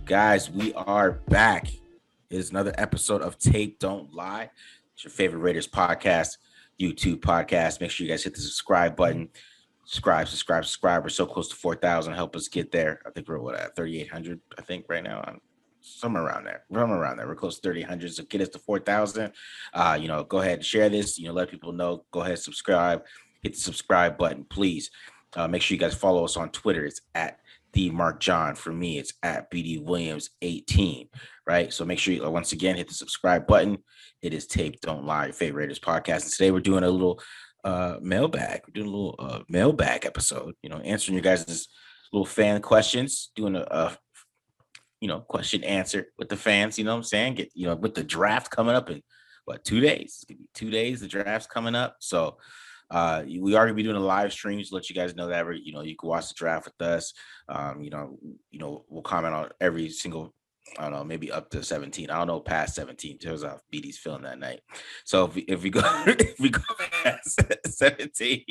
Guys, we are back. It is another episode of Tape Don't Lie. It's your favorite Raiders podcast, YouTube podcast. Make sure you guys hit the subscribe button. Subscribe. We're so close to 4,000. Help us get there. I think we're at 3,800, I think, right now. Somewhere around there. We're close to 3,800. So get us to 4,000. Go ahead and share this. Let people know. Go ahead and subscribe. Hit the subscribe button, please. Make sure you guys follow us on Twitter. It's at the Mark John. For me, it's at BD Williams 18. Right. So make sure you once again hit the subscribe button. It is Tape Don't Lie, your favorite Raiders podcast. And today we're doing a little mailbag. We're doing a little mailbag episode. Answering your guys' little fan questions. Doing a question answer with the fans. You know what I'm saying? Get with the draft coming up in 2 days. It's gonna be 2 days. The draft's coming up. So we are gonna be doing a live stream to let you guys know that you can watch the draft with us. We'll comment on every single, I don't know, maybe up to 17. I don't know, past 17. Turns out BD's feeling that night. So if we go past 17,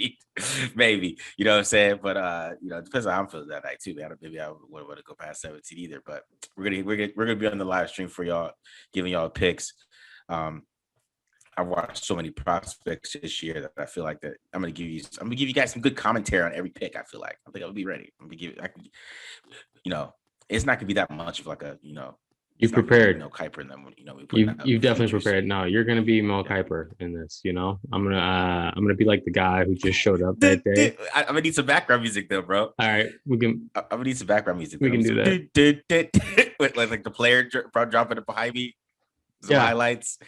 maybe, you know what I'm saying? But it depends on how I'm feeling that night too. Maybe I wouldn't want to go past 17 either. But we're gonna be on the live stream for y'all, giving y'all picks. I've watched so many prospects this year that I feel like that I'm gonna give you guys some good commentary on every pick. I feel like I'll be ready. It's not gonna be that much of like a you prepared. Kuiper in them. You definitely prepared. No, you're gonna be Mel Kiper in this. I'm gonna be like the guy who just showed up that day. I'm gonna need some background music though, bro. All right, we can. I'm gonna need some background music. We can do that. With like the player dropping it behind me. Some highlights.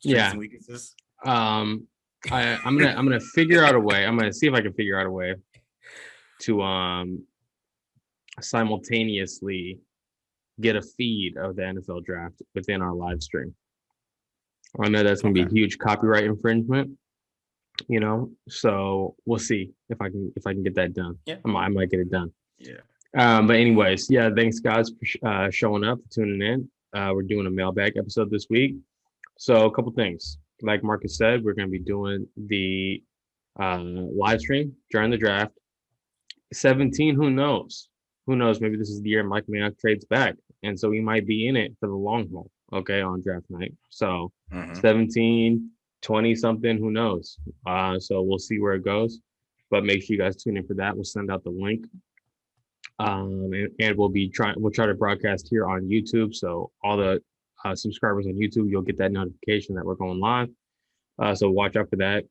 Yeah. Some weaknesses. I'm gonna figure out a way. I'm gonna see if I can figure out a way to simultaneously get a feed of the NFL draft within our live stream. I know that's gonna be a huge copyright infringement, so we'll see if I can get that done. Yeah, I might get it done. Yeah. But anyways, yeah, thanks guys for showing up, tuning in. We're doing a mailbag episode this week. So a couple things, like Marcus said, we're going to be doing the live stream during the draft. 17, who knows? Maybe this is the year Mike Mayock trades back. And so we might be in it for the long haul, okay, on draft night. So 17, 20 something, who knows? So we'll see where it goes. But make sure you guys tune in for that. We'll send out the link. And we'll try to broadcast here on YouTube. So all the subscribers on YouTube, you'll get that notification that we're going live. So watch out for that.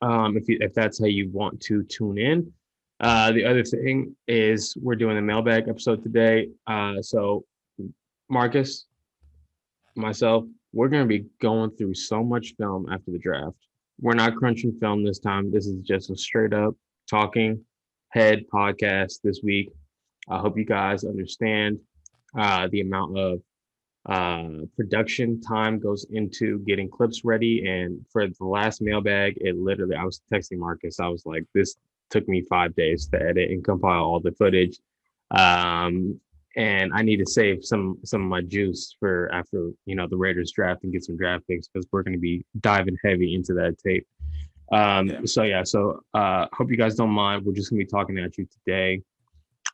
If that's how you want to tune in. The other thing is we're doing a mailbag episode today. So Marcus, myself, we're going to be going through so much film after the draft. We're not crunching film this time. This is just a straight up talking head podcast this week. I hope you guys understand the amount of production time goes into getting clips ready. And for the last mailbag, I was texting Marcus. I was like, this took me 5 days to edit and compile all the footage. And I need to save some of my juice for after, the Raiders draft and get some draft picks, because we're going to be diving heavy into that tape. So hope you guys don't mind. We're just going to be talking at you today.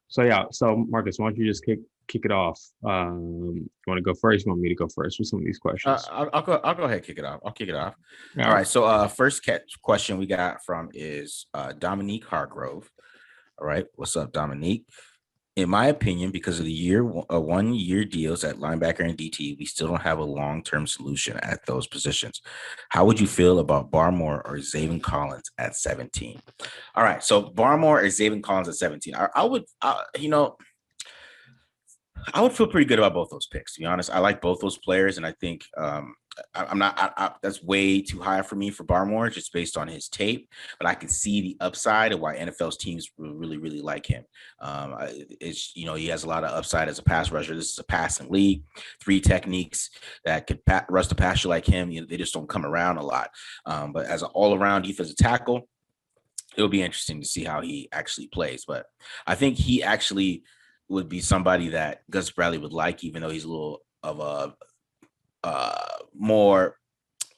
So Marcus, why don't you just kick it off? You want to go first? You want me to go first with some of these questions? I'll go ahead and kick it off. I'll kick it off. All right. So first question we got from is Dominique Hargrove. All right. What's up, Dominique? In my opinion, because of the 1 year deals at linebacker and DT, we still don't have a long-term solution at those positions. How would you feel about Barmore or Zaven Collins at 17? All right. So Barmore or Zaven Collins at 17. I would feel pretty good about both those picks, to be honest. I like both those players, and I think that's way too high for me for Barmore, just based on his tape. But I can see the upside and why NFL's teams really, really like him. He has a lot of upside as a pass rusher. This is a passing league, 3 techniques that could rush the passer like him. They just don't come around a lot. But as an all-around defensive tackle, it'll be interesting to see how he actually plays. But I think he actually would be somebody that Gus Bradley would like, even though he's a little of a more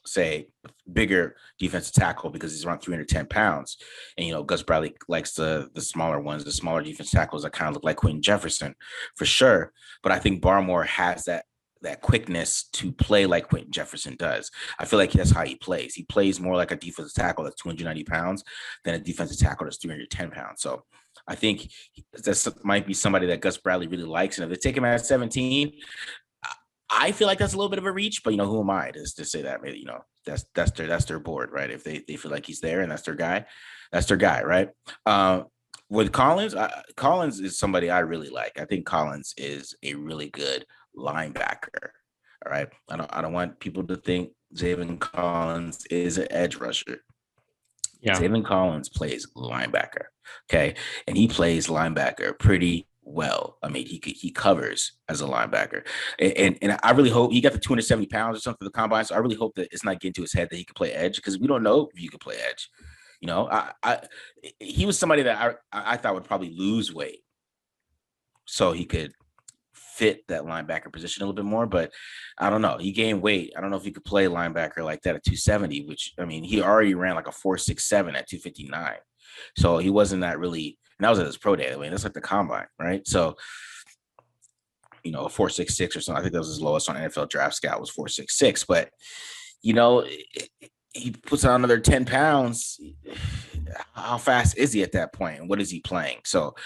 say bigger defensive tackle because he's around 310 pounds. And, Gus Bradley likes the smaller ones, the smaller defensive tackles that kind of look like Quentin Jefferson for sure. But I think Barmore has that quickness to play like Quentin Jefferson does. I feel like that's how he plays. He plays more like a defensive tackle that's 290 pounds than a defensive tackle that's 310 pounds. So I think this might be somebody that Gus Bradley really likes. And if they take him at 17, I feel like that's a little bit of a reach, but who am I to say that? Maybe that's their board, right? If they feel like he's there and that's their guy, right? With Collins, Collins is somebody I really like. I think Collins is a really good linebacker. All right, I don't want people to think Zaven Collins is an edge rusher. Yeah, Zaven Collins plays linebacker. Okay, and he plays linebacker pretty well. I mean, he covers as a linebacker, and I really hope he got the 270 pounds or something for the combine. So I really hope that it's not getting to his head that he can play edge, because we don't know if you can play edge. He was somebody that I thought would probably lose weight so he could fit that linebacker position a little bit more, but I don't know. He gained weight. I don't know if he could play linebacker like that at 270, which, I mean, he already ran like a 4.67 at 259. So he wasn't that really, and that was at his pro day. I mean, that's like the combine, right? So, a 4.66 or something. I think that was his lowest on NFL Draft Scout was 4.66. But, he puts on another 10 pounds. How fast is he at that point? And what is he playing? So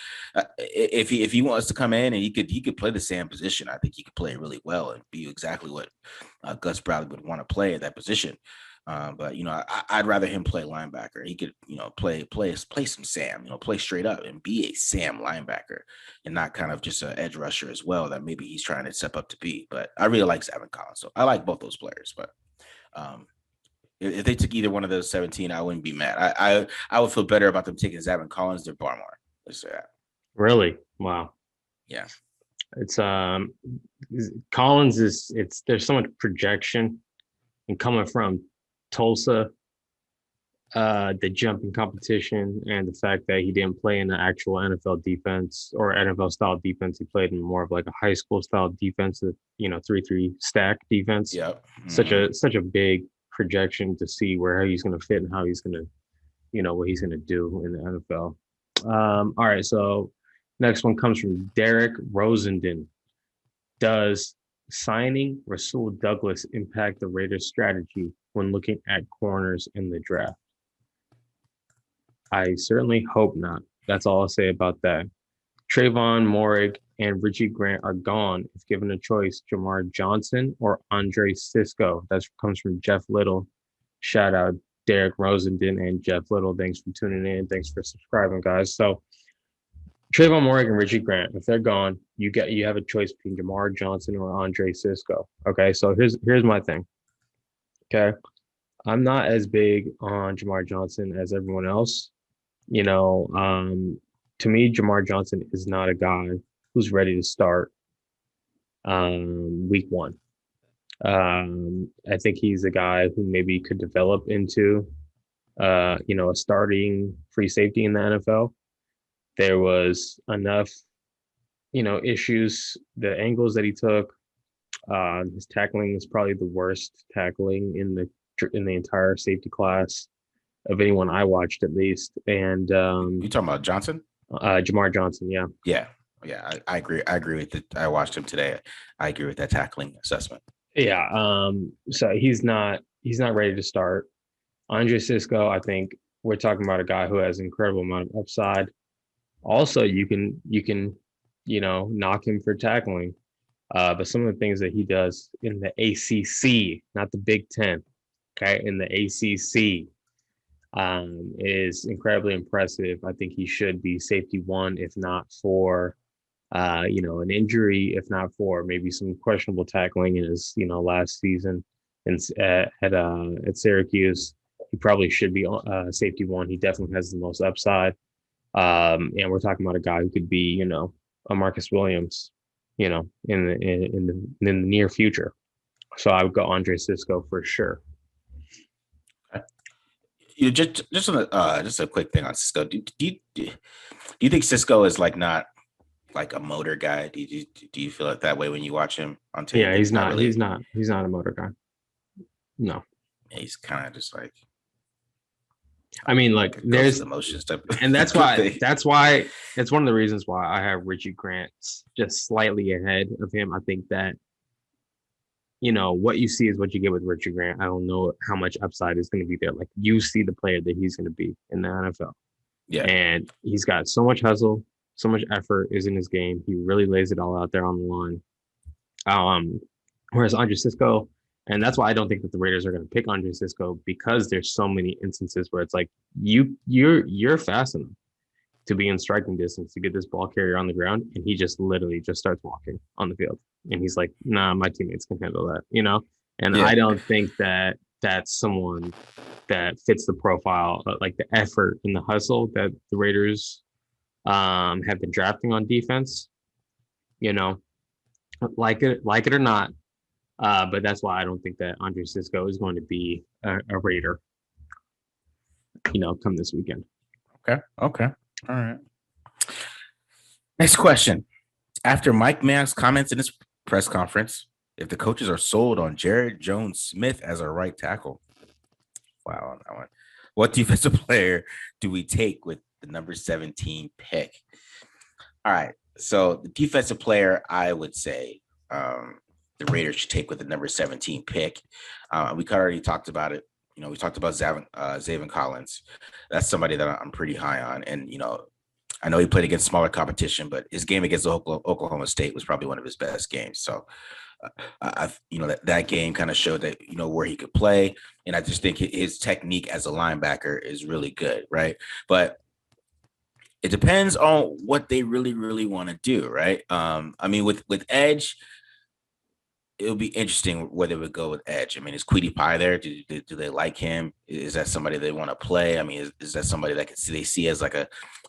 if he wants to come in and he could play the same position, I think he could play really well and be exactly what Gus Bradley would want to play at that position. But I'd rather him play linebacker. He could play some Sam, play straight up and be a Sam linebacker and not kind of just an edge rusher as well that maybe he's trying to step up to be. But I really like Zaven Collins, so I like both those players. But if they took either one of those 17, I wouldn't be mad. I would feel better about them taking Zaven Collins than Barmore. Let's say that. Really? Wow. Yeah. It's Collins there's so much projection, and coming from Tulsa, the jumping competition and the fact that he didn't play in the actual NFL defense or NFL style defense. He played in more of like a high school style defensive, 3-3 stack defense. Yep. Mm-hmm. Such a big projection to see where he's going to fit and how he's going to, what he's going to do in the NFL. All right. So next one comes from Derek Rosenden. Does signing Rasul Douglas impact the Raiders' strategy when looking at corners in the draft? I certainly hope not. That's all I'll say about that. Trayvon Moehrig and Richie Grant are gone. If given a choice, Jamar Johnson or Andre Cisco. That comes from Jeff Little. Shout out Derek Rosenden and Jeff Little. Thanks for tuning in. Thanks for subscribing, guys. So Trayvon Moehrig and Richie Grant, if they're gone, you have a choice between Jamar Johnson or Andre Cisco. Okay, so here's my thing. Okay, I'm not as big on Jamar Johnson as everyone else. To me, Jamar Johnson is not a guy who's ready to start week one. I think he's a guy who maybe could develop into, a starting free safety in the NFL. There was enough, issues, the angles that he took. His tackling is probably the worst tackling in the entire safety class of anyone I watched, at least. And you talking about Johnson? Jamar Johnson, yeah. Yeah, I agree. I agree with it. I watched him today. I agree with that tackling assessment. Yeah. So he's not ready to start. Andre Cisco, I think we're talking about a guy who has an incredible amount of upside. Also, you can knock him for tackling. But some of the things that he does in the ACC, not the Big Ten, okay, in the ACC, is incredibly impressive. I think he should be safety one, if not for, an injury, if not for maybe some questionable tackling in his, last season at Syracuse. He probably should be safety one. He definitely has the most upside. And we're talking about a guy who could be, a Marcus Williams, in the near future. So I would go Andre Cisco for sure. Just a quick thing on Cisco. Do you think Cisco is like not like a motor guy? Do you feel it that way when you watch him on tape? Yeah, he's not a motor guy. No. He's kind of just like, I mean, like there's the motions type, and that's why it's one of the reasons why I have Richie Grant just slightly ahead of him. I think that what you see is what you get with Richie Grant. I don't know how much upside is going to be there. Like you see the player that he's going to be in the NFL. Yeah. And he's got so much hustle, so much effort is in his game. He really lays it all out there on the line. Whereas Andre Cisco, and that's why I don't think that the Raiders are going to pick Andre Cisco, because there's so many instances where it's like you're fast enough to be in striking distance to get this ball carrier on the ground, and he just literally just starts walking on the field, and he's like, "Nah, my teammates can handle that," And I don't think that that's someone that fits the profile, like the effort and the hustle that the Raiders have been drafting on defense. Like it or not. But that's why I don't think that Andre Cisco is going to be a Raider, come this weekend. Okay. All right. Next question. After Mike Mayock's comments in his press conference, if the coaches are sold on Jared Jones-Smith as a right tackle, wow, on that one, what defensive player do we take with the number 17 pick? All right. So the defensive player, I would say, the Raiders should take with the number 17 pick. We already talked about it. We talked about Zaven Collins. That's somebody that I'm pretty high on. And, I know he played against smaller competition, but his game against Oklahoma State was probably one of his best games. So, that game kind of showed that, where he could play. And I just think his technique as a linebacker is really good, right? But it depends on what they really, really want to do, right? I mean, with edge, it'll be interesting where they would go with edge. I mean, is Quiddy Pie there? Do they like him? Is that somebody they want to play? I mean, is that somebody that they see as like a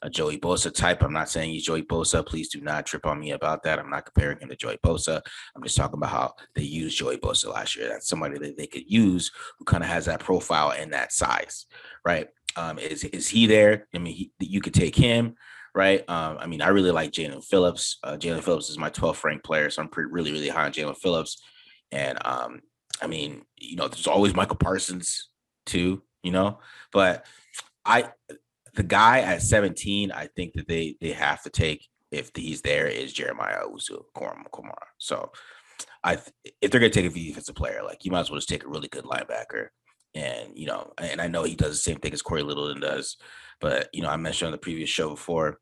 Joey Bosa type? I'm not saying he's Joey Bosa. Please do not trip on me about that. I'm not comparing him to Joey Bosa. I'm just talking about how they used Joey Bosa last year. That's somebody that they could use who kind of has that profile and that size, right? Is he there? I mean, you could take him. Right. I mean, I really like Jalen Phillips. Jalen Phillips is my 12th ranked player, so I'm really, really high on Jalen Phillips. And I mean, there's always Michael Parsons too, but the guy at 17, I think that they have to take if he's there is Jeremiah Owusu-Koramoah. So if they're gonna take a defensive player, like you might as well just take a really good linebacker. And and I know he does the same thing as Corey Littleton does, but I mentioned on the previous show before,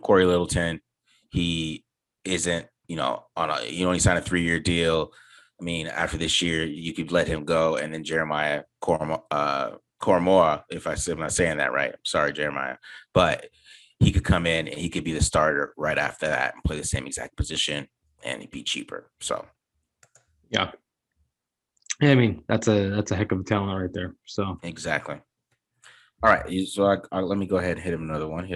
Corey Littleton, he isn't, he only signed a 3-year deal. I mean, after this year, you could let him go, and then Jeremiah Koramoah, if I'm not saying that right, I'm sorry, Jeremiah, but he could come in and he could be the starter right after that and play the same exact position, and he'd be cheaper. So, yeah, I mean, that's a heck of a talent right there. So exactly. All right, so let me go ahead and hit him another one.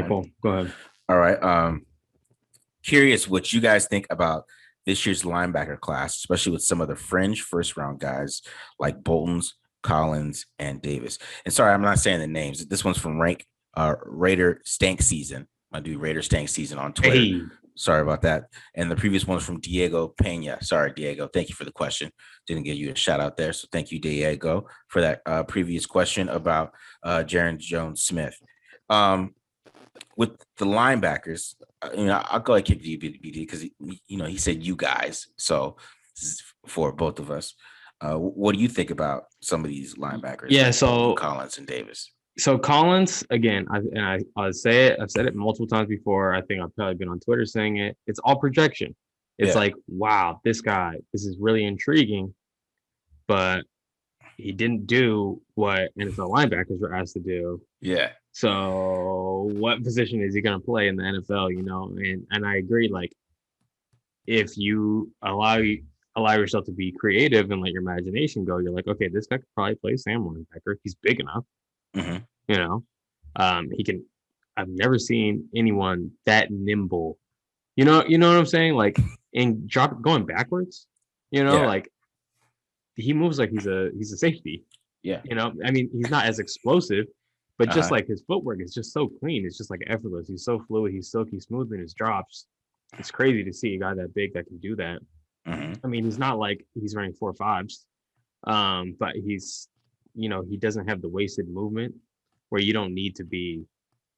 Cool. Go ahead. All right. Curious what you guys think about this year's linebacker class, especially with some of the fringe first round guys like Bolton's, Collins, and Davis. And sorry, I'm not saying the names. This one's from Raider Stank Season. I do Raider Stank Season on Twitter. Hey. Sorry about that. And the previous one was from Diego Pena. Sorry, Diego. Thank you for the question. Didn't give you a shout out there. So thank you, Diego, for that previous question about Jared Jones-Smith. With the linebackers, I'll go ahead and kick BD because he said you guys. So this is for both of us. What do you think about some of these linebackers? Yeah, so Collins and Davis. So Collins, again, I'll say it. I've said it multiple times before. I think I've probably been on Twitter saying it. It's all projection. It's like, wow, this is really intriguing, but he didn't do what NFL linebackers were asked to do. Yeah. So what position is he going to play in the NFL? And I agree. Like, if you allow yourself to be creative and let your imagination go, you're like, okay, this guy could probably play Sam linebacker. He's big enough. Mm-hmm. He can. I've never seen anyone that nimble. You know what I'm saying? Like, in going backwards. Like he moves like he's a safety. Yeah. I mean, he's not as explosive, but just like his footwork is just so clean. It's just like effortless. He's so fluid. He's silky smooth in his drops. It's crazy to see a guy that big that can do that. Mm-hmm. I mean, he's not like he's running 4.5s, But he's, he doesn't have the wasted movement where you don't need to be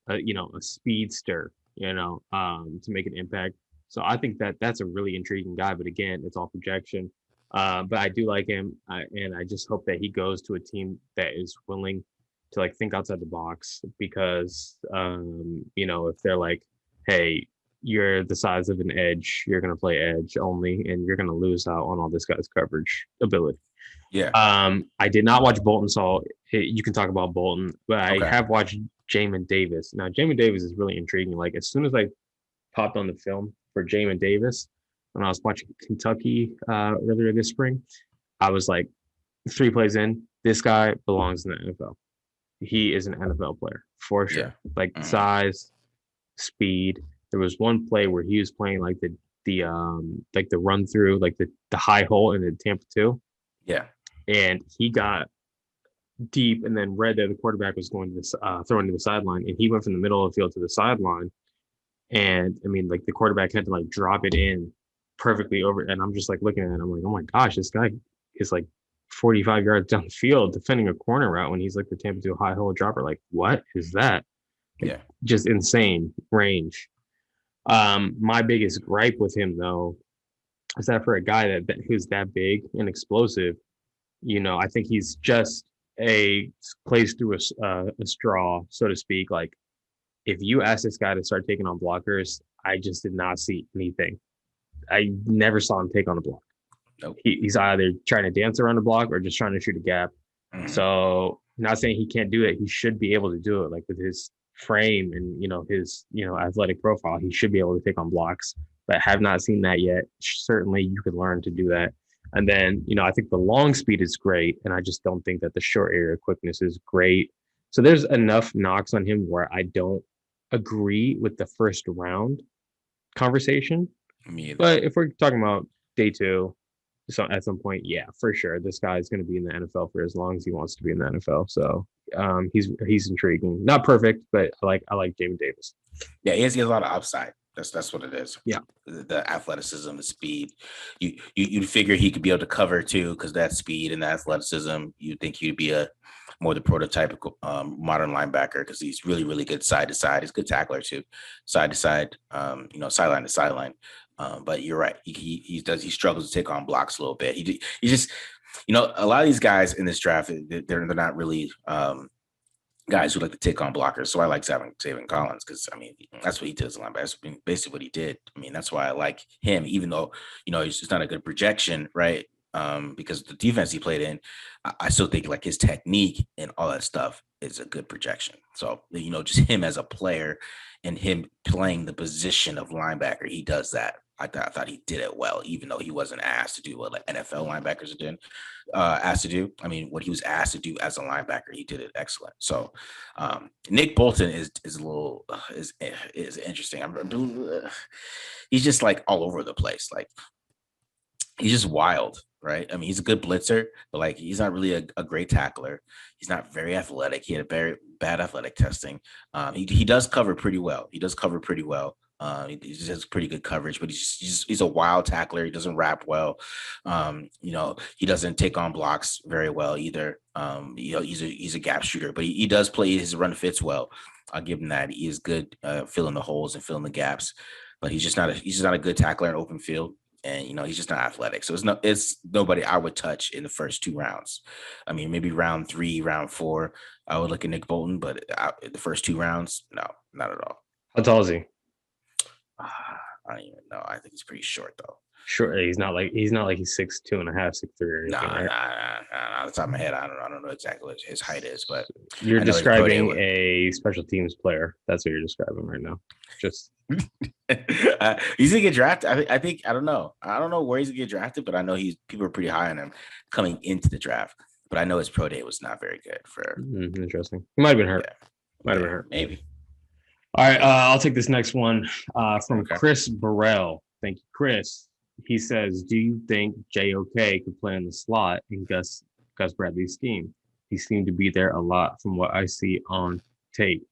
a speedster, to make an impact. So I think that that's a really intriguing guy. But again, it's all projection. But I do like him, and I just hope that he goes to a team that is willing to like think outside the box because, if they're like, hey, you're the size of an edge, you're gonna play edge only, and you're gonna lose out on all this guy's coverage ability. Yeah. I did not watch Bolton, so you can talk about Bolton, but I Okay. have watched Jamin Davis. Now, Jamin Davis is really intriguing. Like, as soon as I popped on the film for Jamin Davis when I was watching Kentucky earlier this spring, I was like, 3 plays in, this guy belongs in the NFL. He is an NFL player for sure. Yeah. Like size, speed. There was one play where he was playing like the run through, like the high hole in the Tampa 2. Yeah. And he got deep and then read that the quarterback was going to throw into the sideline, and he went from the middle of the field to the sideline. And I mean, like the quarterback had to like drop it in perfectly over. And I'm just like looking at it, I'm like, oh my gosh, this guy is like 45 yards down the field defending a corner route when he's like the Tampa 2 high hole dropper. Like, what is that? Yeah. Just insane range. My biggest gripe with him though is that for a guy who's that big and explosive, I think he's just plays through a straw, so to speak. Like, if you ask this guy to start taking on blockers, I just did not see anything. I never saw him take on a block. Nope. He's either trying to dance around a block or just trying to shoot a gap. Mhm. So, not saying he can't do it. He should be able to do it. Like with his frame and his athletic profile, he should be able to take on blocks. But have not seen that yet. Certainly, you could learn to do that. And then, I think the long speed is great, and I just don't think that the short area quickness is great. So there's enough knocks on him where I don't agree with the first round conversation. Me either. But if we're talking about day 2, so at some point, yeah, for sure, this guy is going to be in the NFL for as long as he wants to be in the NFL. So he's intriguing, not perfect, but I like Jamin Davis. Yeah, he has a lot of upside. That's what it is. Yeah. The athleticism, the speed. You'd figure he could be able to cover too, because that speed and the athleticism. You'd think he'd be more the prototypical modern linebacker because he's really, really good side to side. He's a good tackler too, side to side. Sideline to sideline. But you're right. He struggles to take on blocks a little bit. He just a lot of these guys in this draft they're not really guys who like to take on blockers. So I like Zaven Collins because that's what he did as a linebacker. That's basically what he did. That's why I like him, even though he's just not a good projection, right? Because the defense he played in, I still think like his technique and all that stuff is a good projection. So just him as a player and him playing the position of linebacker, he does that. I thought he did it well, even though he wasn't asked to do what like NFL linebackers did. Asked to do. What he was asked to do as a linebacker, he did it excellent. So Nick Bolton is a little is interesting. He's just like all over the place. Like he's just wild, right? He's a good blitzer, but like he's not really a great tackler. He's not very athletic. He had a very bad athletic testing. He does cover pretty well. He he just has pretty good coverage, but he's a wild tackler. He doesn't wrap well. He doesn't take on blocks very well either. He's a gap shooter, but he does play his run fits well. I'll give him that. He is good filling the holes and filling the gaps, but he's just not a good tackler in open field. And he's just not athletic, so it's nobody I would touch in the first 2 rounds. Maybe round 3, round 4, I would look at Nick Bolton, but the first 2 rounds, no, not at all. How tall is he? I don't even know. I think he's pretty short though. Sure, he's not like he's 6'2.5", 6'3" or anything. Nah, off the top of my head, I don't know exactly what his height is, but you're describing a special teams player. That's what you're describing right now. Just he's gonna get drafted. I don't know. I don't know where he's gonna get drafted, but I know people are pretty high on him coming into the draft. But I know his pro day was not very good for. Interesting. He might have been hurt. Yeah. Might have been hurt. Maybe. All right, I'll take this next one from Chris Burrell. Thank you, Chris. He says, "Do you think JOK could play in the slot in Gus Bradley's scheme? He seemed to be there a lot from what I see on tape."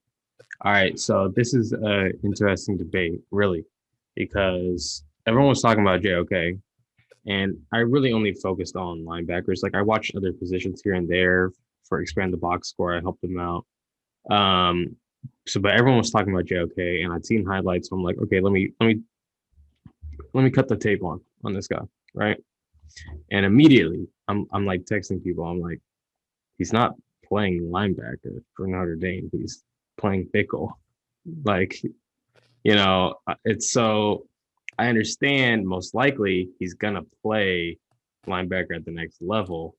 All right, so this is an interesting debate, really, because everyone was talking about JOK, And I really only focused on linebackers. Like I watched other positions here and there for expand the box score. I helped them out. Um, but everyone was talking about JOK, and I'd seen highlights. So I'm like, okay, let me cut the tape on this guy, right? And immediately, I'm like texting people. I'm like, he's not playing linebacker for Notre Dame. He's playing nickel. Like, it's so I understand most likely he's gonna play linebacker at the next level.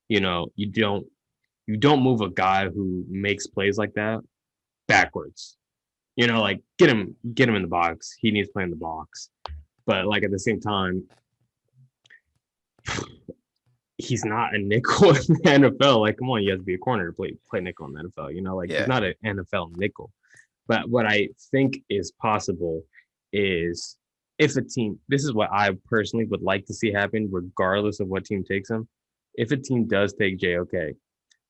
You don't move a guy who makes plays like that backwards. Like get him in the box. He needs to play in the box. But like at the same time, he's not a nickel in the NFL. Like, come on, you have to be a corner to play nickel in the NFL. Like he's not an NFL nickel. But what I think is possible is if a team, this is what I personally would like to see happen, regardless of what team takes him. If a team does take JOK,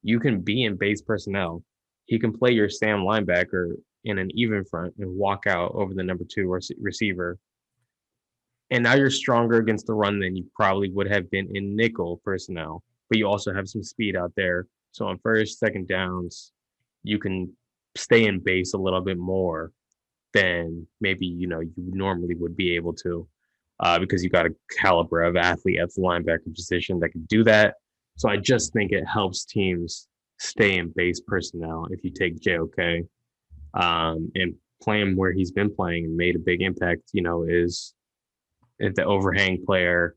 you can be in base personnel. He can play your Sam linebacker in an even front and walk out over the number 2 receiver. And now you're stronger against the run than you probably would have been in nickel personnel. But you also have some speed out there. So on first, second downs, you can stay in base a little bit more than maybe you normally would be able to, because you got a caliber of athlete at the linebacker position that can do that. So I just think it helps teams stay in base personnel if you take JOK, and play him where he's been playing and made a big impact. Is the overhang player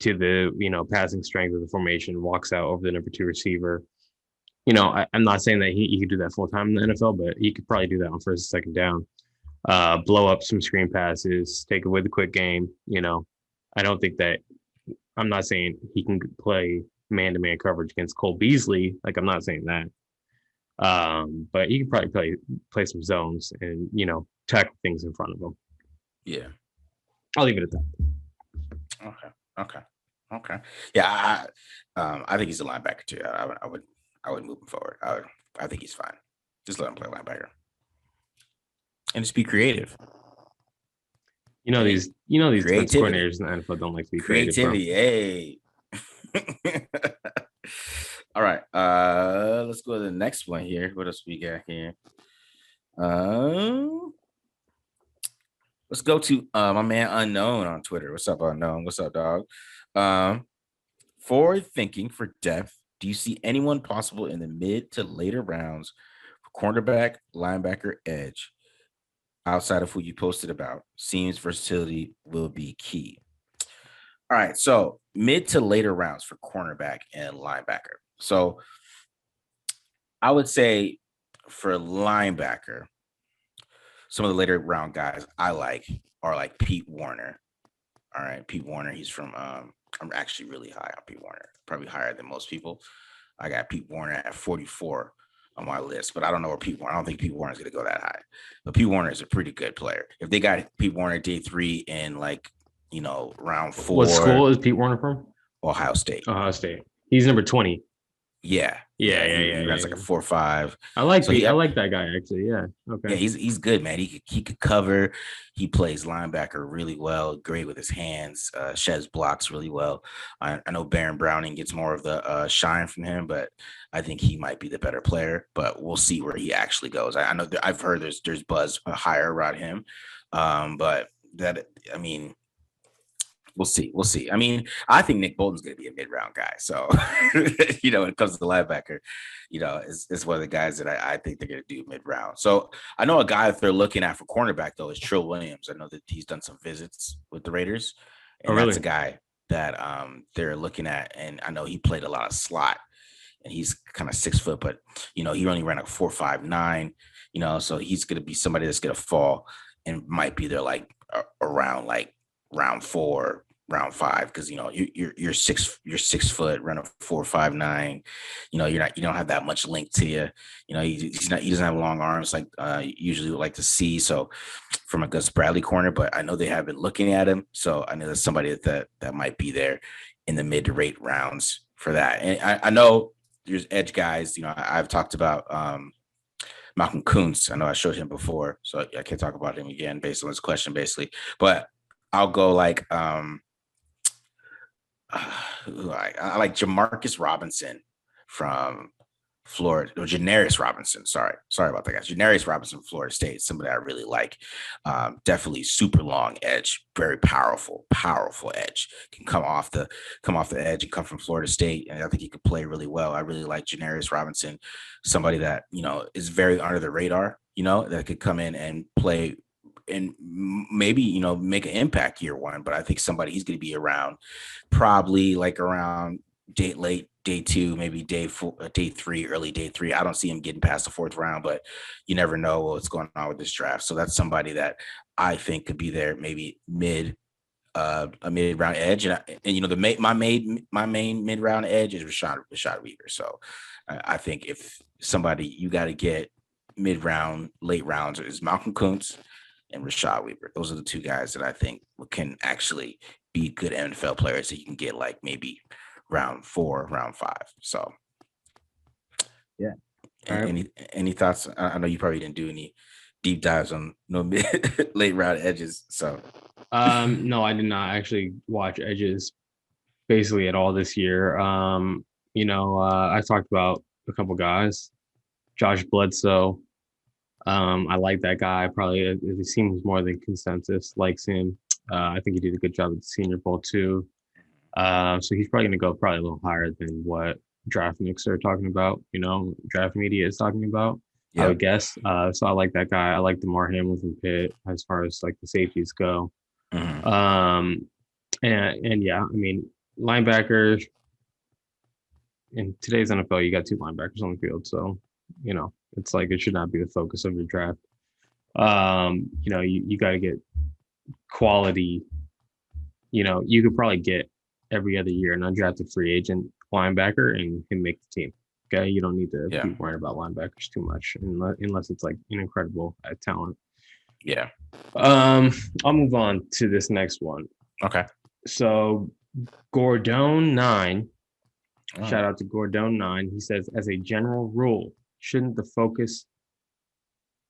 to the passing strength of the formation, walks out over the number 2 receiver. I'm not saying that he could do that full time in the NFL, but he could probably do that on first and second down. Blow up some screen passes, take away the quick game. I don't think that. I'm not saying he can play man-to-man coverage against Cole Beasley. Like, I'm not saying that. But he can probably play some zones and tackle things in front of him. Yeah, I'll leave it at that. Okay. Yeah, I think he's a linebacker too. I would move him forward. I think he's fine. Just let him play linebacker and just be creative. These defense coordinators in the NFL don't like to be creativity. Hey. All right. Let's go to the next one here. What else we got here? Let's go to my man Unknown on Twitter. What's up, Unknown? What's up, dog? Forward thinking for depth. Do you see anyone possible in the mid to later rounds for cornerback, linebacker, edge? Outside of who you posted about, seems versatility will be key. All right, so mid to later rounds for cornerback and linebacker. So I would say for linebacker, some of the later round guys I like are like Pete Warner. All right, Pete Warner, he's from I'm actually really high on Pete Warner, probably higher than most people. I got Pete Warner at 44 on my list, but I don't know where Pete Warner. I don't think Pete Warner is going to go that high. But Pete Warner is a pretty good player. If they got Pete Warner day 3 in round 4. What school is Pete Warner from? Ohio State. He's number 20. Yeah. He runs like a 4.5. I like Pete. I like that guy actually. Yeah. Okay. Yeah, he's good, man. He could cover. He plays linebacker really well. Great with his hands. Sheds blocks really well. I know Baron Browning gets more of the shine from him, but I think he might be the better player. But we'll see where he actually goes. I know I've heard there's buzz higher around him, but we'll see. I mean, I think Nick Bolton's going to be a mid-round guy. So, when it comes to the linebacker, it's one of the guys that I think they're going to do mid-round. So I know a guy that they're looking at for cornerback, though, is Trill Williams. I know that he's done some visits with the Raiders. And that's a guy that they're looking at. And I know he played a lot of slot. And he's kind of 6 foot, but, he only ran a 4.59, so he's going to be somebody that's going to fall and might be there like around like round 4, round 5, because you're 6 foot, run a 4.59. You don't have that much length to you. He doesn't have long arms like usually would like to see. So from a Gus Bradley corner, but I know they have been looking at him. So I know there's somebody that might be there in the mid to late rounds for that. And I know there's edge guys. I've talked about Malcolm Kuntz. I know I showed him before, so I can't talk about him again based on this question, basically. But I'll go like I like Jamarcus Robinson from Florida, or Janarius Robinson. Sorry about that, guys. Janarius Robinson, Florida State, somebody I really like. Definitely super long edge, very powerful edge. Can come off the edge and come from Florida State, and I think he could play really well. I really like Janarius Robinson, somebody that is very under the radar. That could come in and play and maybe make an impact year one. But I think he's going to be around probably like around late day two, maybe day three, early day three. I don't see him getting past the fourth round, but you never know what's going on with this draft. So that's somebody that I think could be there, maybe a mid round edge. And my main mid round edge is Rashad Weaver. So I think if somebody you got to get mid round, late rounds is Malcolm Kuntz and Rashad Weaver. Those are the two guys that I think can actually be good NFL players that you can get like maybe round 4, round 5. So yeah. Right. Any thoughts? I know you probably didn't do any deep dives on late round edges. So no, I did not actually watch edges basically at all this year. I talked about a couple guys. Josh Bledsoe. I like that guy. Probably it seems more than consensus likes him. I think he did a good job at the Senior Bowl too. So he's probably going to go a little higher than what draft nicks are talking about. Draft media is talking about. Yep. I would guess. So I like that guy. I like DeMar Hamilton Pitt as far as like the safeties go. Mm-hmm. And yeah, I mean linebackers in today's NFL, you got 2 linebackers on the field, so it's like it should not be the focus of your draft. You got to get quality. You could probably get every other year an undrafted free agent linebacker and can make the team. Okay, you don't need to be worried about linebackers too much unless it's like an incredible talent. Yeah. I'll move on to this next one. Okay. So Gordon9, shout out to Gordon9. He says, as a general rule, shouldn't the focus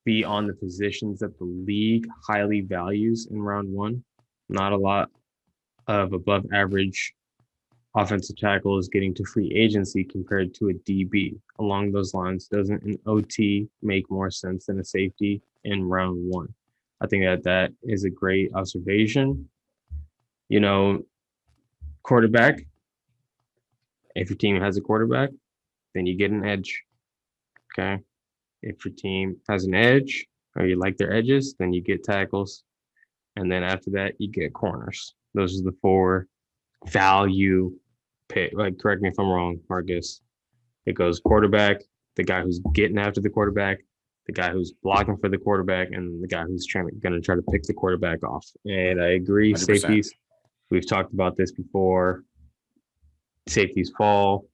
be on the positions that the league highly values in round 1? Not a lot of above average offensive tackles getting to free agency compared to a DB. Along those lines, doesn't an OT make more sense than a safety in round 1? I think that is a great observation. Quarterback, if your team has a quarterback, then you get an edge. Okay. If your team has an edge or you like their edges, then you get tackles. And then after that, you get corners. Those are the 4 value pick. Like, correct me if I'm wrong, Marcus. It goes quarterback, the guy who's getting after the quarterback, the guy who's blocking for the quarterback, and the guy who's going to try to pick the quarterback off. And I agree, 100%. Safeties, we've talked about this before. Safeties fall.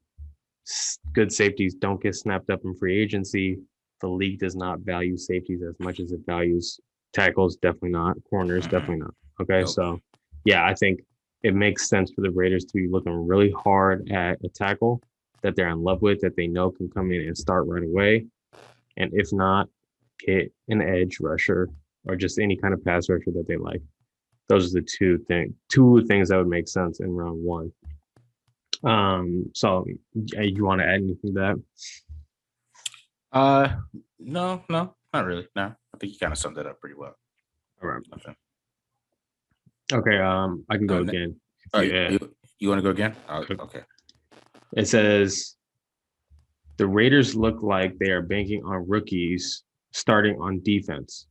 Good safeties don't get snapped up in free agency. The league does not value safeties as much as it values tackles. Definitely not. Corners, definitely not. Okay, so yeah, I think it makes sense for the Raiders to be looking really hard at a tackle that they're in love with, that they know can come in and start right away. And if not, get an edge rusher or just any kind of pass rusher that they like. Those are the two things that would make sense in round 1. So you want to add anything to that? No, not really. No, I think you kind of summed that up pretty well. All right. Okay. I can go again. You want to go again? Okay. It says the Raiders look like they are banking on rookies starting on defense.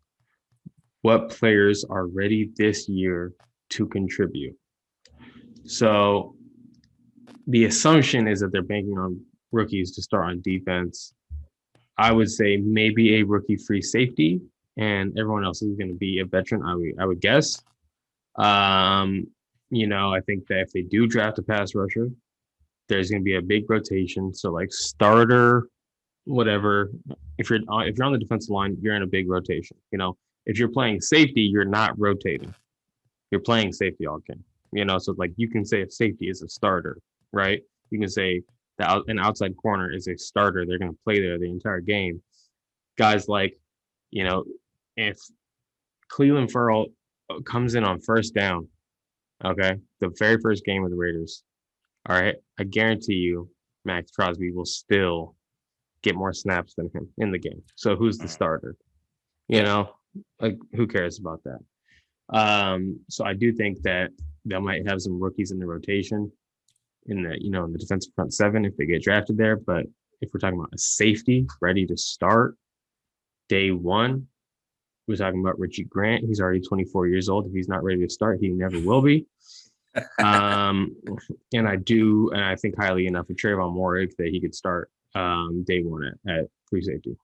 What players are ready this year to contribute? So the assumption is that they're banking on rookies to start on defense. I would say maybe a rookie free safety, and everyone else is going to be a veteran, I would guess. I think that if they do draft a pass rusher, there's going to be a big rotation. So like starter, whatever. If you're on the defensive line, you're in a big rotation. If you're playing safety, you're not rotating. You're playing safety all game. So like you can say if safety is a starter, right? You can say that an outside corner is a starter. They're going to play there the entire game. Guys like, if Cleveland Ferrell comes in on first down, okay, the very first game of the Raiders, All right. I guarantee you, Max Crosby will still get more snaps than him in the game. So who's the starter? You Yeah. know, like who cares about that? So I do think that they might have some rookies in the rotation in the defensive front seven if they get drafted there. But if we're talking about a safety ready to start day one, we're talking about Richie Grant. He's already 24 years old. If he's not ready to start, he never will be. Um, and I think highly enough of Trayvon Moorick that he could start day one at free safety.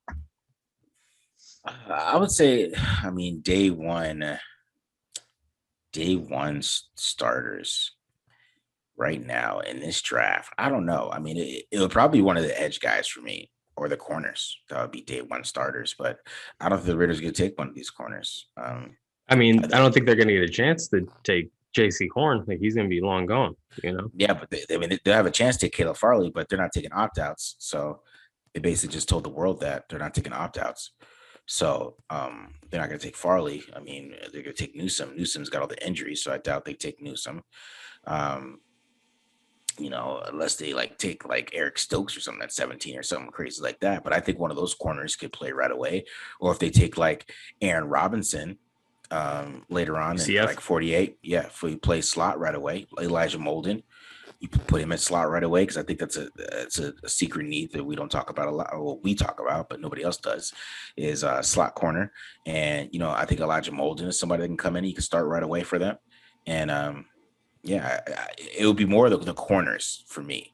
I would say, I mean, day one starters right now in this draft. I don't know. I mean, it would probably be one of the edge guys for me or the corners. That would be day one starters, but I don't think the Raiders are going to take one of these corners. I mean, I don't think they're going to get a chance to take J.C. Horn. Like he's going to be long gone, you know? Yeah, but they'll have a chance to take Caleb Farley, but they're not taking opt-outs. So they basically just told the world that they're not taking opt-outs. So they're not going to take Farley. I mean, they're going to take Newsome. Newsome's got all the injuries, so I doubt they take Newsome. Unless they take Eric Stokes or something at 17 or something crazy like that. But I think one of those corners could play right away. Or if they take Aaron Robinson later on in 48, if we play slot right away, Elijah Molden, you put him at slot right away because I think that's a secret need that we don't talk about a lot. Well, we talk about, but nobody else does, is slot corner. And I think Elijah Molden is somebody that can come in. He can start right away for them, and it would be more of the corners for me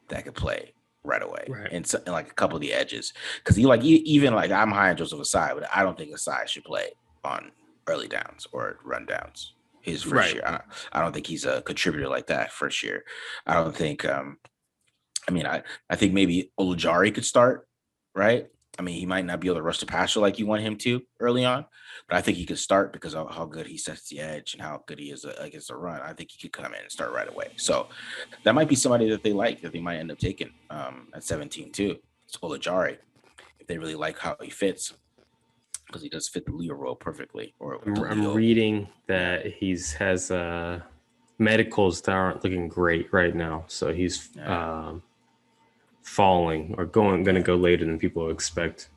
that could play right away, right. and a couple of the edges, because even I'm high on Joseph Asai, but I don't think Asai should play on early downs or run downs his first year. I don't think he's a contributor like that first year. I don't think. I think maybe Olajari could start, right? I mean, he might not be able to rush the passer like you want him to early on, but I think he could start because of how good he sets the edge and how good he is against the run. I think he could come in and start right away. So that might be somebody that they might end up taking at 17 too. It's Olajari if they really like how he fits, because he does fit the Leo role perfectly. I'm reading that has medicals that aren't looking great right now, so he's falling or going to go later than people expect.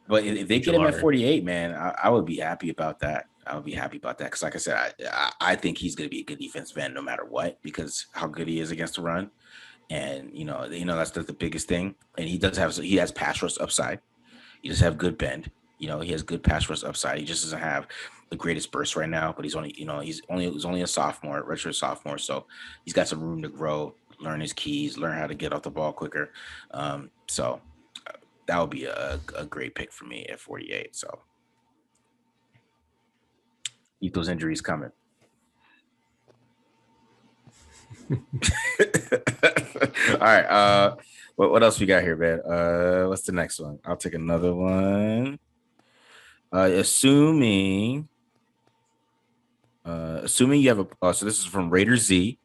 But if they get him at 48, man, I would be happy about that. I would be happy about that because, like I said, I think he's going to be a good defensive end no matter what, because how good he is against the run, and that's the biggest thing. And he has pass rush upside. He does have good bend. He has good pass rush upside. He just doesn't have the greatest burst right now. But he's only a sophomore, redshirt sophomore, so he's got some room to grow, learn his keys, learn how to get off the ball quicker. So that would be a great pick for me at 48. So keep those injuries coming. All right. What else we got here, man? What's the next one? I'll take another one. Assuming you have so this is from Raider Z.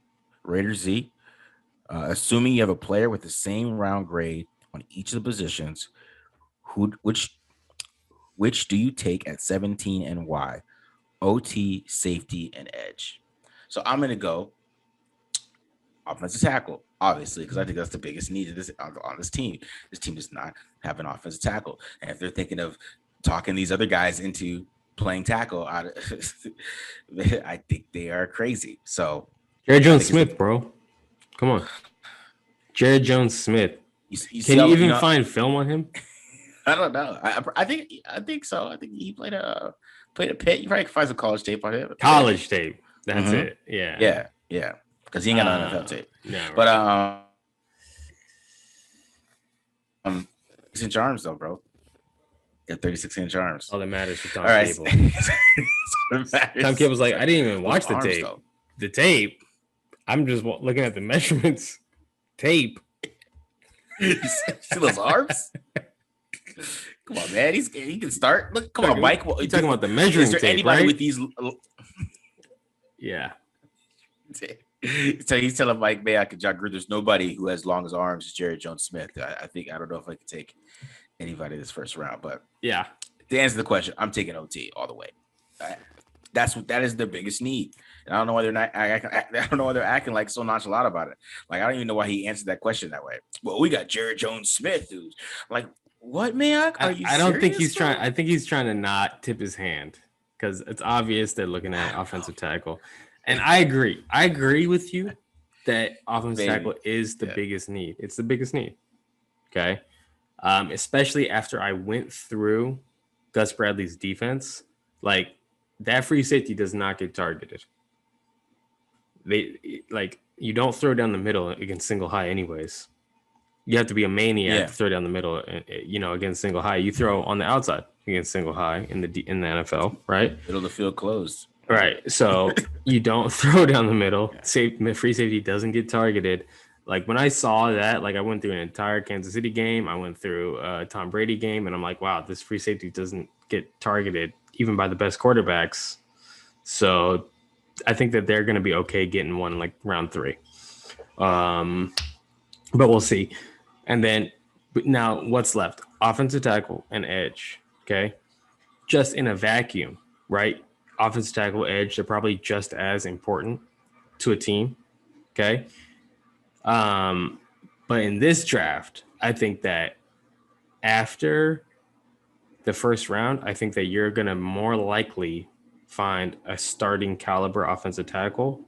Assuming you have a player with the same round grade on each of the positions, which do you take at 17 and why? OT, safety, and edge. So I'm gonna go offensive tackle, obviously, because I think that's the biggest need on this team. This team does not have an offensive tackle, and if they're thinking of talking these other guys into playing tackle, I think they are crazy. So Jared Jones-Smith, bro, come on, Jared Jones-Smith. Can you even find film on him? I don't know. I think so. I think he played a pit. You probably can find some college tape on him. College tape. That's it. Yeah. Yeah. Because he ain't got no NFL tape. No, but 36-inch arms though, bro. Got 36-inch arms. All that matters for Tom Cable. Tom Cable's like, I didn't even watch the tape. Though. The tape. I'm just looking at the measurements. Tape. You see those arms? Come on, man. He can start. Look, come on, Mike. You're talking about the measuring tape, anybody right? with these? Yeah. So he's telling Mike Mayock and John Gruden, there's nobody who has long as arms as Jared Jones-Smith. I don't know if I could take anybody this first round, but yeah. To answer the question, I'm taking OT all the way. That is the biggest need. And I don't know why they're not. I don't know why they're acting like so nonchalant about it. Like I don't even know why he answered that question that way. Well, we got Jared Jones-Smith, dude. Like, what, man? Are you? I don't think he's serious, trying. I think he's trying to not tip his hand because it's obvious they're looking at offensive tackle. And I agree. I agree with you that offensive tackle is the biggest need. It's the biggest need. Okay. Especially after I went through Gus Bradley's defense, like that free safety does not get targeted. You don't throw down the middle against single high anyways. You have to be a maniac to throw down the middle, against single high. You throw on the outside against single high in the NFL, right? Middle of the field closed. Right. So you don't throw down the middle. Free safety doesn't get targeted. Like when I saw that, like I went through an entire Kansas City game. I went through a Tom Brady game, and I'm like, wow, this free safety doesn't get targeted even by the best quarterbacks. So I think that they're going to be okay getting one like round 3. But we'll see. And then now what's left? Offensive tackle and edge. Okay. Just in a vacuum, right? Offensive tackle, edge, they're probably just as important to a team. Okay. But in this draft, I think that after the first round, I think that you're going to more likely find a starting caliber offensive tackle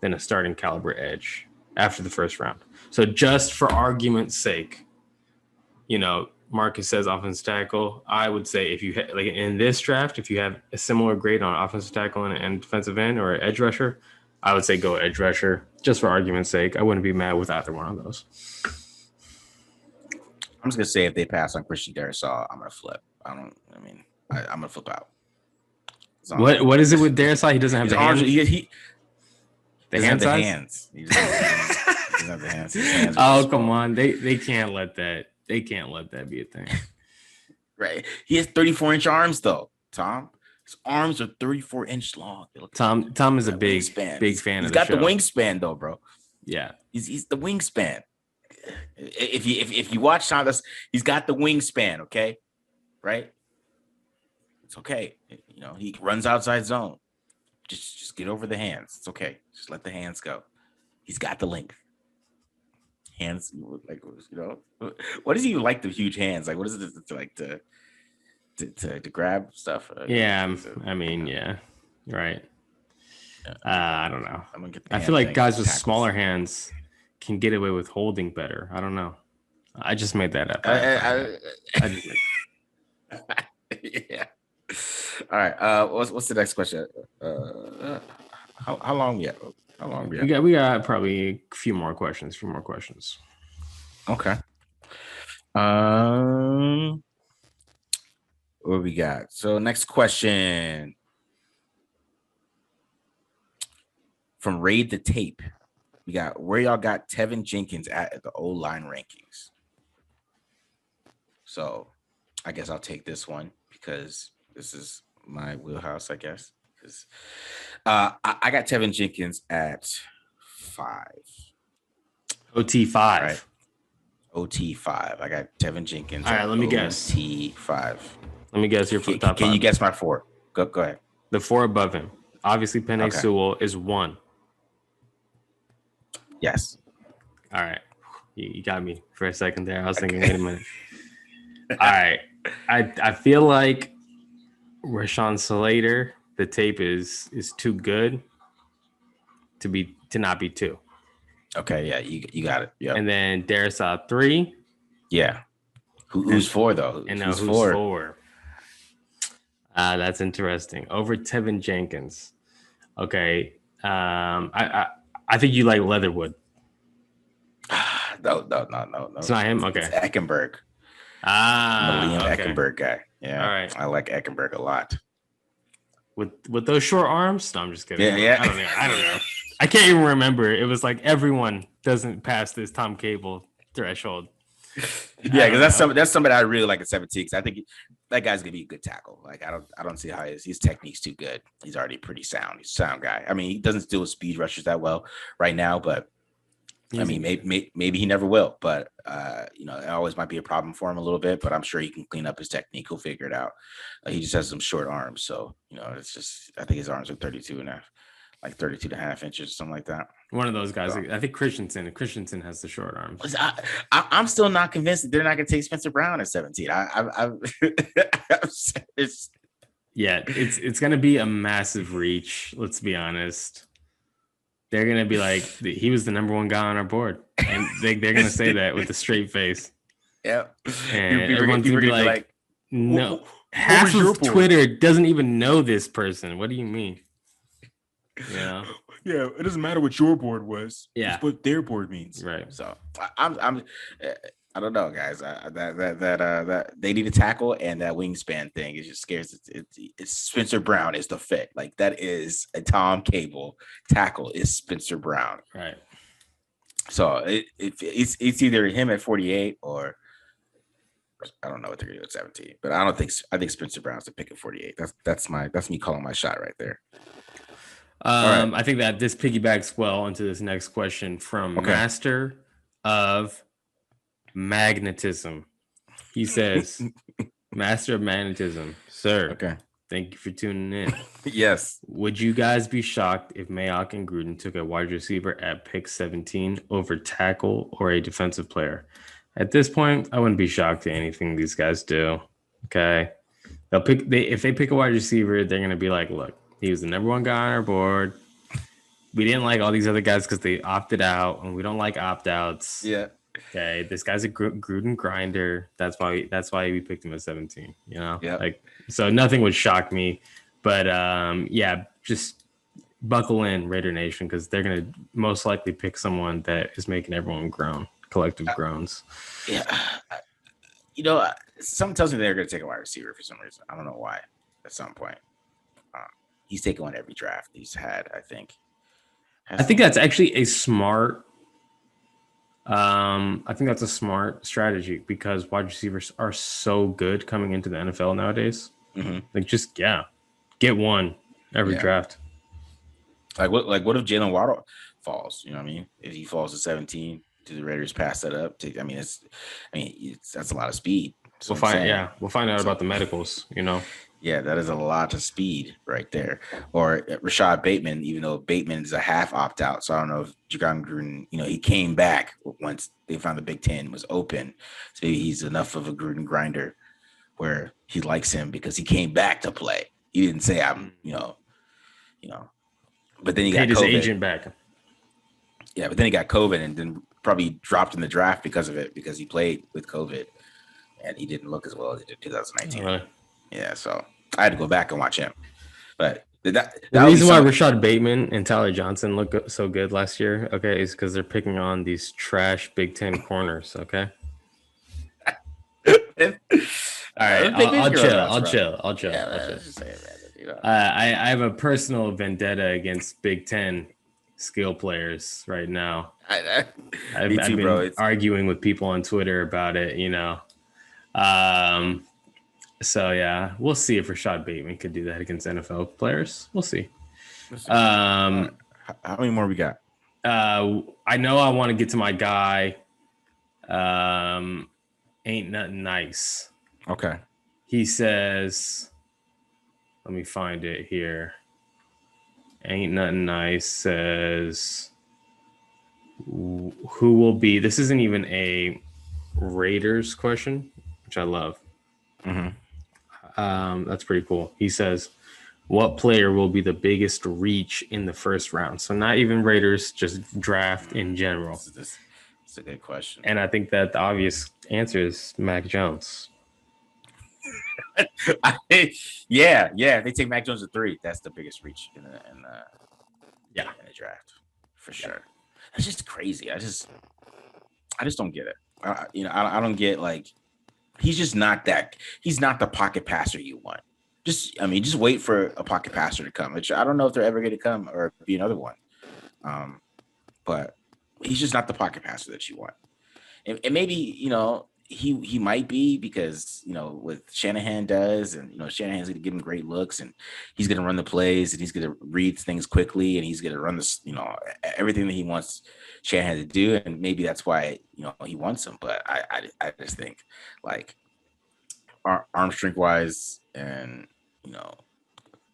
than a starting caliber edge after the first round. So just for argument's sake, Marcus says offensive tackle. I would say if you like in this draft, if you have a similar grade on offensive tackle and defensive end or edge rusher, I would say go edge rusher just for argument's sake. I wouldn't be mad with either one of those. I'm just gonna say if they pass on Christian Darrisaw, I'm gonna flip. I'm gonna flip out. What is it with Darrisaw? He doesn't have the hands. He doesn't have the hands. He doesn't have the hands. His hands oh come on, they can't let that. They can't let that be a thing. Right. He has 34-inch arms though, Tom. His arms are 34-inch long. Tom is a big fan of the show. He's got the wingspan though, bro. Yeah. He's the wingspan. If you watch Tom, he's got the wingspan, okay? Right? It's okay. He runs outside zone. Just get over the hands. It's okay. Just let the hands go. He's got the length. Hands, like, what does he like the huge hands? Like, what is it like to grab stuff? Yeah, right. I don't know. I feel like guys with smaller hands can get away with holding better. I don't know. I just made that up. Yeah. All right. What's the next question? How long we have? How long we have? We got probably a few more questions. Okay. What we got? So next question from Raid the Tape. We got where y'all got Tevin Jenkins at the O-line rankings. So I guess I'll take this one because this is my wheelhouse, I guess. Because I got Tevin Jenkins at 5. OT 5. Right. OT 5. I got Tevin Jenkins. All right, let me guess. OT 5. Let me guess your top 5. Can you guess my 4? Go ahead. The 4 above him. Obviously, Penei Sewell is 1. Yes. All right. You got me for a second there. I was thinking, wait a minute. All right. I feel like Rashawn Slater, the tape is too good to not be 2. Okay, yeah, you got it. Yeah. And then Darrisaw 3. Yeah. Who's 4 though? Who's 4? That's interesting. Over Tevin Jenkins. Okay. I think you like Leatherwood. No. It's not him? Okay. It's Eckenberg. I'm a Liam Eckenberg guy. Yeah. All right. I like Eckenberg a lot. With those short arms? No, I'm just kidding. Yeah. I don't know. I can't even remember. It was like everyone doesn't pass this Tom Cable threshold. Yeah, because that's somebody I really like at 17. Because I think that guy's gonna be a good tackle. Like I don't see how his technique's too good. He's already pretty sound. He's a sound guy. I mean, he doesn't deal with speed rushers that well right now, but I mean, maybe he never will, but you know, it always might be a problem for him a little bit. But I'm sure he can clean up his technique. He'll figure it out. He just has some short arms, so you know, it's just I think his arms are 32 and a half, like 32 and a half inches, something like that. One of those guys. So, I think Christensen has the short arms. I'm still not convinced that they're not going to take Spencer Brown at 17. It's going to be a massive reach. Let's be honest. They're going to be like, he was the number one guy on our board. And they're going to say that with a straight face. Yeah. And everyone's going to be like, no. Half of Twitter doesn't even know this person. What do you mean? Yeah. Yeah, it doesn't matter what your board was. Yeah. It's what their board means. Right. So I don't know, guys. That they need a tackle, and that wingspan thing is just scares. It's Spencer Brown is the fit. Like that is a Tom Cable tackle is Spencer Brown. Right. So it's either him at 48 or I don't know what they're gonna do at 17. But I think Spencer Brown's the pick at 48. That's me calling my shot right there. Right. I think that this piggybacks well into this next question from Master of Magnetism. He says, Master of Magnetism, sir. Okay. Thank you for tuning in. Yes. Would you guys be shocked if Mayock and Gruden took a wide receiver at pick 17 over tackle or a defensive player? At this point, I wouldn't be shocked to anything these guys do. Okay. If they pick a wide receiver, they're going to be like, look, he was the number one guy on our board. We didn't like all these other guys because they opted out, and we don't like opt-outs. Yeah. Okay, this guy's a Gruden grinder. That's why we picked him at 17. You know, so nothing would shock me. But just buckle in, Raider Nation, because they're gonna most likely pick someone that is making everyone groan, collective groans. Yeah, you know, something tells me they're gonna take a wide receiver for some reason. I don't know why. At some point, he's taken one every draft he's had. I think that's actually a smart. I think that's a smart strategy because wide receivers are so good coming into the NFL nowadays. Mm-hmm. Like, just get one every draft. Like what if Jalen Waddle falls? You know what I mean? If he falls to 17, do the Raiders pass that up? That's a lot of speed. We'll find out about the medicals. You know. Yeah, that is a lot of speed right there. Or Rashad Bateman, even though Bateman is a half opt-out. So I don't know if Jon Gruden, you know, he came back once they found the Big Ten was open. So maybe he's enough of a Gruden grinder where he likes him because he came back to play. He didn't say I'm, you know. But then he got his COVID. Agent back. Yeah, but then he got COVID and then probably dropped in the draft because of it, because he played with COVID and he didn't look as well as he did in 2019. Right. Yeah, so I had to go back and watch him. But the reason why Rashad Bateman and Tyler Johnson look so good last year, okay, is because they're picking on these trash Big Ten corners, okay? All right, I'll chill. I have a personal vendetta against Big Ten skill players right now. I've been arguing with people on Twitter about it, you know. So yeah, we'll see if Rashad Bateman could do that against NFL players. We'll see. How many more we got? I know I want to get to my guy. Ain't nothing nice. Okay. He says, let me find it here. Ain't nothing nice says, who will be? This isn't even a Raiders question, which I love. Mm-hmm. That's pretty cool. He says, what player will be the biggest reach in the first round? So not even Raiders, just draft in general. That's a good question. And I think that the obvious answer is Mac Jones. Yeah. If they take Mac Jones at 3, that's the biggest reach in the draft for sure. That's just crazy. I just don't get it. I don't get, like, he's not the pocket passer you want. Just wait for a pocket passer to come, which I don't know if they're ever going to come or be another one. But he's just not the pocket passer that you want. And maybe, he might be, because what Shanahan does, and Shanahan's going to give him great looks, and he's going to run the plays, and he's going to read things quickly, and he's going to run this everything that he wants Shanahan to do, and maybe that's why he wants him. But I just think, like, arm strength wise, and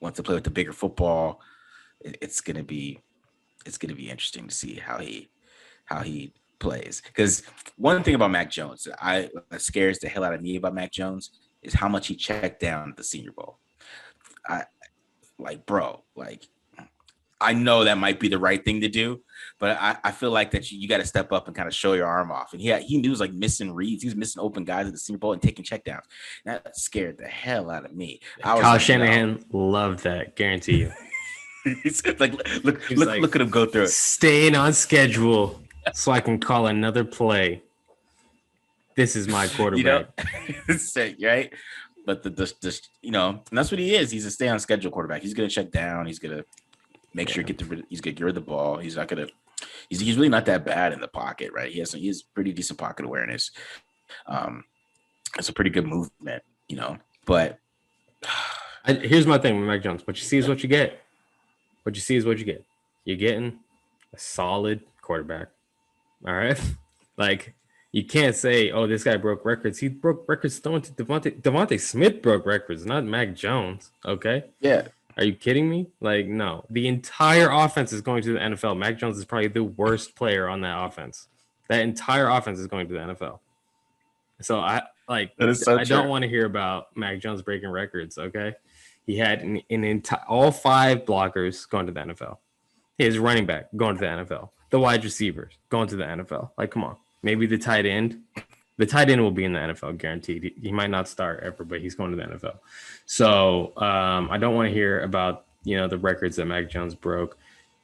wants to play with the bigger football, it's going to be interesting to see how he plays. Because one thing about Mac Jones that scares the hell out of me about Mac Jones is how much he checked down at the Senior Bowl. I know that might be the right thing to do, but I feel like that you got to step up and kind of show your arm off. And he was like missing reads. He was missing open guys at the Senior Bowl and taking checkdowns. That scared the hell out of me. Kyle Shanahan loved that, guarantee you. He's like, look at him go through it. Staying on schedule so I can call another play. This is my quarterback. Right? But and that's what he is. He's a stay on schedule quarterback. He's gonna check down. He's gonna make sure he's gonna get rid of the ball. He's not gonna. He's really not that bad in the pocket, right? He has pretty decent pocket awareness. It's a pretty good movement, But here's my thing with Mac Jones: what you see is what you get. What you see is what you get. You're getting a solid quarterback. All right. Like, you can't say, oh, this guy broke records. He broke records throwing to Devontae Smith broke records, not Mac Jones. Okay. Yeah. Are you kidding me? Like, no. The entire offense is going to the NFL. Mac Jones is probably the worst player on that offense. That entire offense is going to the NFL. So I don't want to hear about Mac Jones breaking records. Okay. He had an entire all 5 blockers going to the NFL. His running back going to the NFL. The wide receivers going to the NFL. Like, come on. Maybe the tight end. The tight end will be in the NFL, guaranteed. He might not start ever, but he's going to the NFL. So I don't want to hear about the records that Mac Jones broke.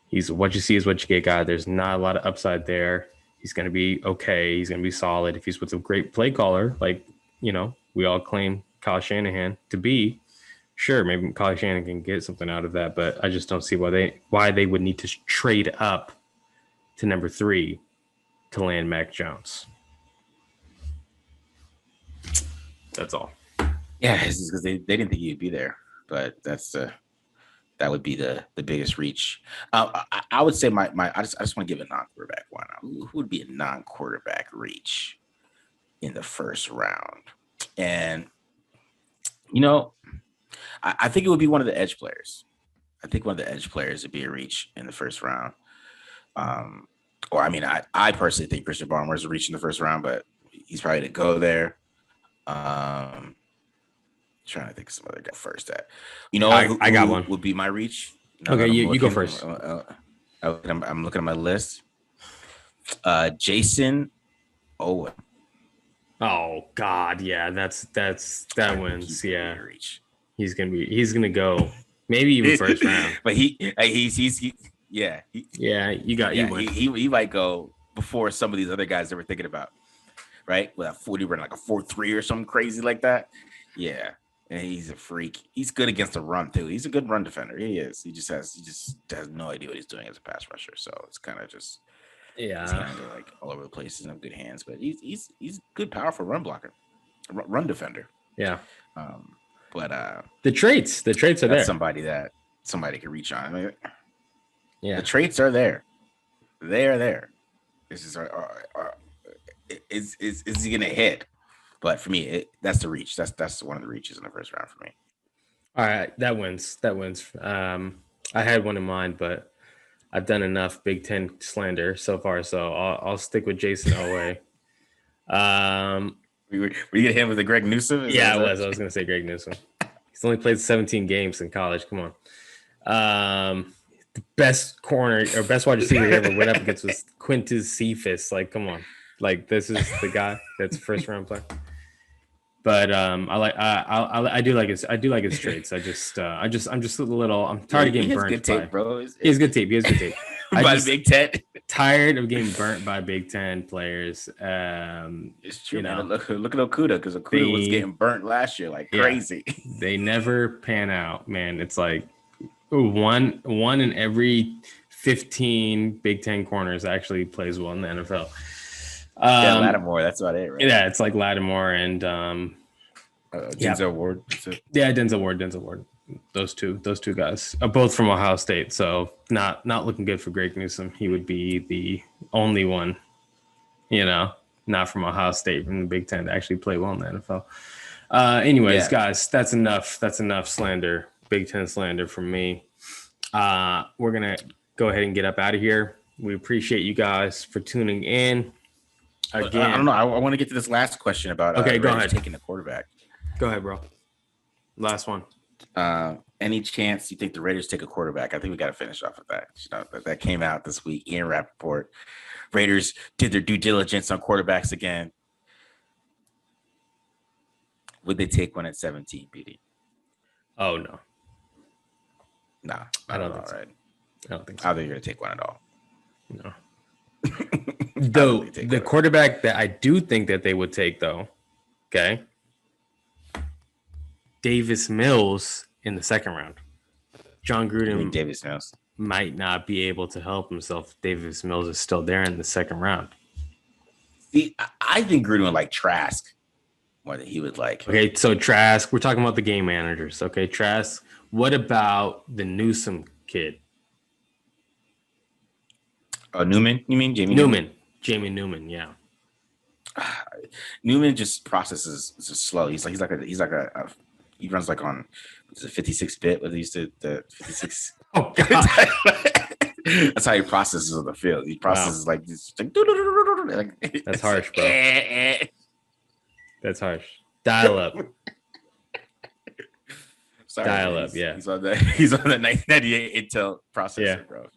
He's what you see is what you get, guy. There's not a lot of upside there. He's going to be okay. He's going to be solid if he's with a great play caller, like we all claim Kyle Shanahan to be. Sure, maybe Kyle Shanahan can get something out of that, but I just don't see why they would need to trade up to number 3 to land Mac Jones. That's all. Yeah, it's because they didn't think he'd be there, but that would be the biggest reach. I would say I just want to give a non-quarterback one. Who would be a non-quarterback reach in the first round? And I think it would be one of the edge players. I think one of the edge players would be a reach in the first round. I personally think Christian Barmore is a reach in the first round, but he's probably to go there. Trying to think of some other guy first. I got one. Would be my reach. Okay, you go first. I'm looking at my list. Jason Owen. Oh God, yeah, that wins. Yeah, he's gonna go maybe even first round. But he's yeah. He might go before some of these other guys that we're thinking about, right? With a 40 run, like a 4.3 or something crazy like that. Yeah, and he's a freak. He's good against the run too. He's a good run defender. He is. He just has no idea what he's doing as a pass rusher. So it's kind of just he's kind of like all over the place. He's in good hands, but he's good, powerful run blocker, run defender. Yeah. But the traits are there. Somebody can reach on. I mean, yeah, the traits are there. They are there. This is is he gonna hit? But for me, that's the reach. That's one of the reaches in the first round for me. All right, that wins. I had one in mind, but I've done enough Big Ten slander so far, so I'll stick with Jason Owe. Were you gonna hit with the Greg Newsome? I was gonna say Greg Newsome. He's only played 17 games in college. Come on. The best corner or best wide receiver he ever went up against was Quintez Cephas. Like, come on. Like, this is the guy that's a first round player. But I do like his traits. I'm just a little. I'm tired of getting burnt. Good tape, bro. He has good tape. By the Big Ten. Tired of getting burnt by Big Ten players. It's true. Man. Look at Okuda, because Okuda was getting burnt last year like crazy. They never pan out, man. It's like one in every 15 Big Ten corners actually plays well in the NFL. Yeah, Lattimore. That's about it, right? Yeah, it's like Lattimore and Denzel Ward. Yeah, Denzel Ward. Those two guys are both from Ohio State, so not looking good for Greg Newsome. He would be the only one, not from Ohio State from the Big Ten to actually play well in the NFL. Anyways, guys, that's enough. That's enough slander, Big Ten slander from me. We're gonna go ahead and get up out of here. We appreciate you guys for tuning in. Again, I don't know. I want to get to this last question about go ahead. Taking the quarterback. Go ahead, bro. Last one. Any chance you think the Raiders take a quarterback? I think we got to finish off with that. That came out this week. Ian Rappaport. Raiders did their due diligence on quarterbacks again. Would they take one at 17, PD? Oh, no. No, I don't think so. Right. I don't think so. I don't think you're going to take one at all. No. Though the quarterback that I do think that they would take, though, okay, Davis Mills in the second round. John Gruden Davis Mills might not be able to help himself. Davis Mills is still there in the second round. See, I think Gruden would like Trask more than he would like. Okay, so Trask, we're talking about the game managers. Okay, Trask. What about the Newsome kid? Newman? You mean Jamie Newman? Jamie Newman, yeah. Newman just processes just slow. He runs like on a 56-bit. What they used to the 56. Oh god, that's how he processes on the field. He processes like this. Like, that's harsh, bro. That's harsh. Dial up. Sorry, dial man. up. Yeah, he's on the 1998 Intel processor, yeah. Bro.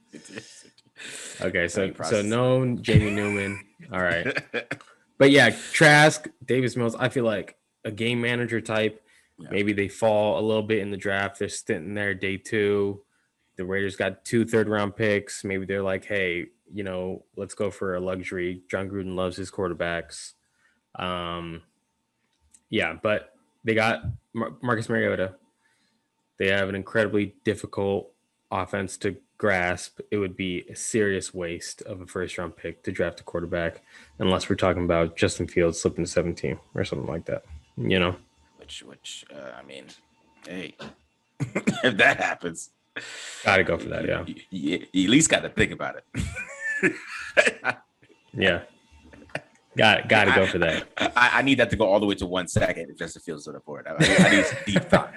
Okay, so no Jamie Newman. All right. But yeah, Trask, Davis Mills, I feel like a game manager type. Yeah. Maybe they fall a little bit in the draft. They're sitting there day 2. The Raiders got 2 third-round picks. Maybe they're like, hey, let's go for a luxury. John Gruden loves his quarterbacks. Yeah, but they got Marcus Mariota. They have an incredibly difficult offense to grasp. It would be a serious waste of a first-round pick to draft a quarterback, unless we're talking about Justin Fields slipping to 17 or something like that. Which I mean, hey, if that happens, gotta go for that. Yeah, you at least got to think about it. Yeah, got to go for that. I need that to go all the way to 1 second if Justin Fields on the board. I need some deep thought.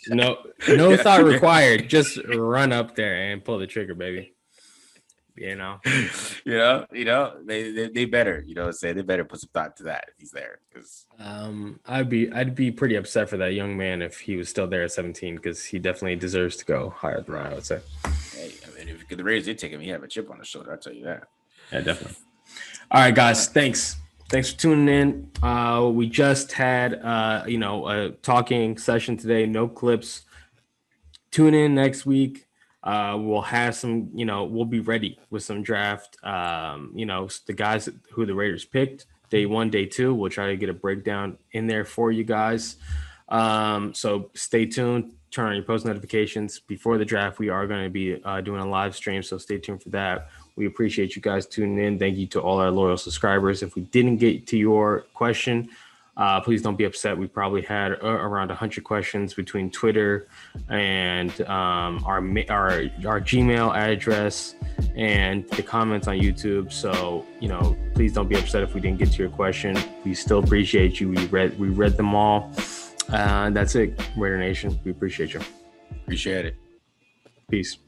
No thought required. Just run up there and pull the trigger, baby. They better, they better put some thought to that if he's there. Because I'd be pretty upset for that young man if he was still there at 17, because he definitely deserves to go higher than that, I would say. Hey, I mean, if the Raiders did take him, he have a chip on his shoulder. I'll tell you that. Yeah, definitely. All right, guys. Thanks for tuning in. We just had a talking session today. No clips. Tune in next week. We'll have some, we'll be ready with some draft. The guys who the Raiders picked day 1, day 2. We'll try to get a breakdown in there for you guys. So stay tuned. Turn on your post notifications before the draft. We are going to be doing a live stream, so stay tuned for that. We appreciate you guys tuning in. Thank you to all our loyal subscribers. If we didn't get to your question, please don't be upset. We probably had around 100 questions between Twitter and our Gmail address and the comments on YouTube. So, please don't be upset if we didn't get to your question. We still appreciate you. We read them all. That's it, Raider Nation. We appreciate you. Appreciate it. Peace.